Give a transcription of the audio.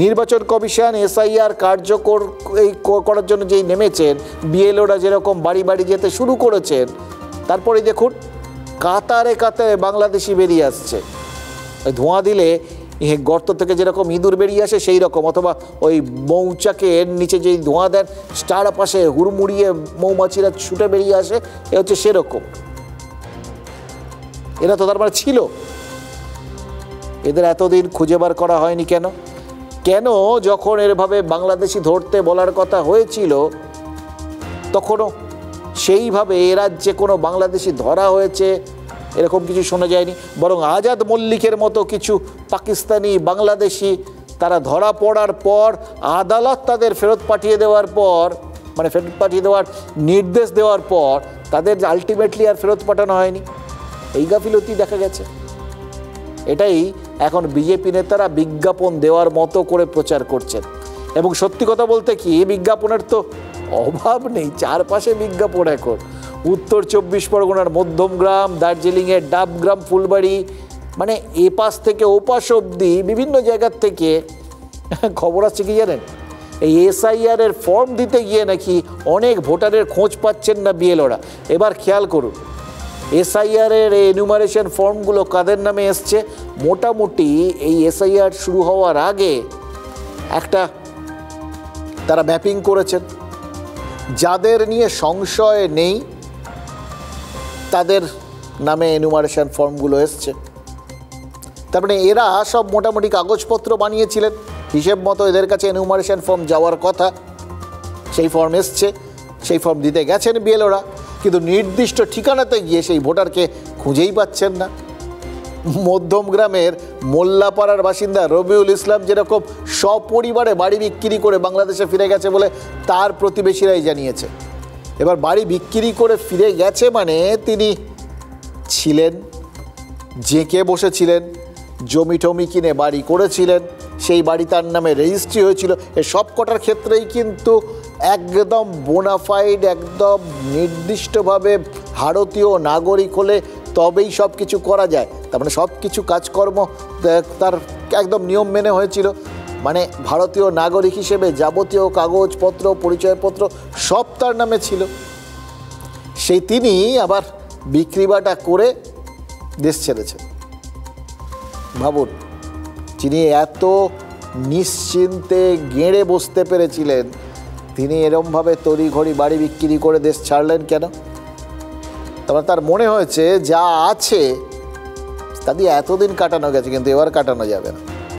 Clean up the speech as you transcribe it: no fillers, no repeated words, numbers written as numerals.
নির্বাচন commission SIR কার্যকর করার জন্য যেই নেমেছেন, বিএলওরা যেরকম বাড়ি বাড়ি যেতে শুরু করেছেন, তারপরে দেখুন কাতারে কাতারে বাংলাদেশি বেরিয়ে আসছে। ধোঁয়া দিলে গর্ত থেকে যেরকম ইঁদুর বেরিয়ে আসে সেই রকম, অথবা ওই মৌচাকের নিচে যেই ধোঁয়া দেন স্টার পাশে হুড়মুড়িয়ে মৌমাছিরা ছুটে বেরিয়ে আসে, এ হচ্ছে সেরকম। এরা তো তার মানে ছিল। এদের এতদিন খুঁজে বার করা হয়নি কেন? কেন যখন এরভাবে বাংলাদেশি ধরতে বলার কথা হয়েছিল তখনও সেইভাবে এ রাজ্যে কোনো বাংলাদেশি ধরা হয়েছে এরকম কিছু শোনা যায়নি। বরং আজাদ মল্লিকের মতো কিছু পাকিস্তানি বাংলাদেশি তারা ধরা পড়ার পর আদালত তাদের ফেরত পাঠিয়ে দেওয়ার পর, মানে ফেরত পাঠিয়ে দেওয়ার নির্দেশ দেওয়ার পর তাদের আলটিমেটলি আর ফেরত পাঠানো হয়নি। এই গাফিলতি দেখা গেছে। এটাই এখন বিজেপি নেতারা বিজ্ঞাপন দেওয়ার মতো করে প্রচার করছেন। এবং সত্যি কথা বলতে কি, বিজ্ঞাপনের তো অভাব নেই, চারপাশে বিজ্ঞাপন। এখন উত্তর 24 পরগনার মধ্যমগ্রাম, দার্জিলিংয়ের ডাবগ্রাম, ফুলবাড়ি, মানে এপাশ থেকে ওপাশ অবধি বিভিন্ন জায়গার থেকে খবর আসছে কি জানেন, এই এসআইআর ফর্ম দিতে গিয়ে নাকি অনেক ভোটারের খোঁজ পাচ্ছেন না বিএলওরা। এবার খেয়াল করুন এসআইআর এনুমারেশন ফর্মগুলো কাদের নামে এসছে। মোটামুটি এই এসআইআর শুরু হওয়ার আগে একটা তারা ম্যাপিং করেছেন, যাদের নিয়ে সংশয় নেই তাদের নামে এনুমারেশন ফর্মগুলো এসছে। তার মানে এরা সব মোটামুটি কাগজপত্র বানিয়েছিলেন, হিসেব মতো এদের কাছে এনুমারেশন ফর্ম যাওয়ার কথা, সেই ফর্ম এসছে, সেই ফর্ম দিতে গেছেন বিএলওরা, কিন্তু নির্দিষ্ট ঠিকানাতে গিয়ে সেই ভোটারকে খুঁজেই পাচ্ছেন না। মধ্যমগ্রামের মোল্লাপাড়ার বাসিন্দা রবিউল ইসলাম যেরকম সপরিবারে বাড়ি বিক্রি করে বাংলাদেশে ফিরে গেছে বলে তার প্রতিবেশীরাই জানিয়েছে। এবার বাড়ি বিক্রি করে ফিরে গেছে মানে তিনি ছিলেন, জেঁকে বসেছিলেন, জমি টমি কিনে বাড়ি করেছিলেন, সেই বাড়ি তার নামে রেজিস্ট্রি হয়েছিল। এ সব কটার ক্ষেত্রেই কিন্তু একদম বোনাফাইড, একদম নির্দিষ্টভাবে ভারতীয় নাগরিক হলে তবেই সব কিছু করা যায়। তার মানে সব কিছু কাজকর্ম তার একদম নিয়ম মেনে হয়েছিল। মানে ভারতীয় নাগরিক হিসেবে যাবতীয় কাগজপত্র, পরিচয়পত্র সব তার নামে ছিল। সেই তিনি আবার বিক্রিবাটা করে দেশ ছেড়েছেন। ভাবুন, যিনি এত নিশ্চিন্তে গেঁড়ে বসতে পেরেছিলেন, তিনি এরমভাবে তড়িঘড়ি বাড়ি বিক্রি করে দেশ ছাড়লেন কেন? তার মনে হয়েছে যা আছে তা দিয়ে এতদিন কাটানো গেছে, কিন্তু এবার কাটানো যাবে না।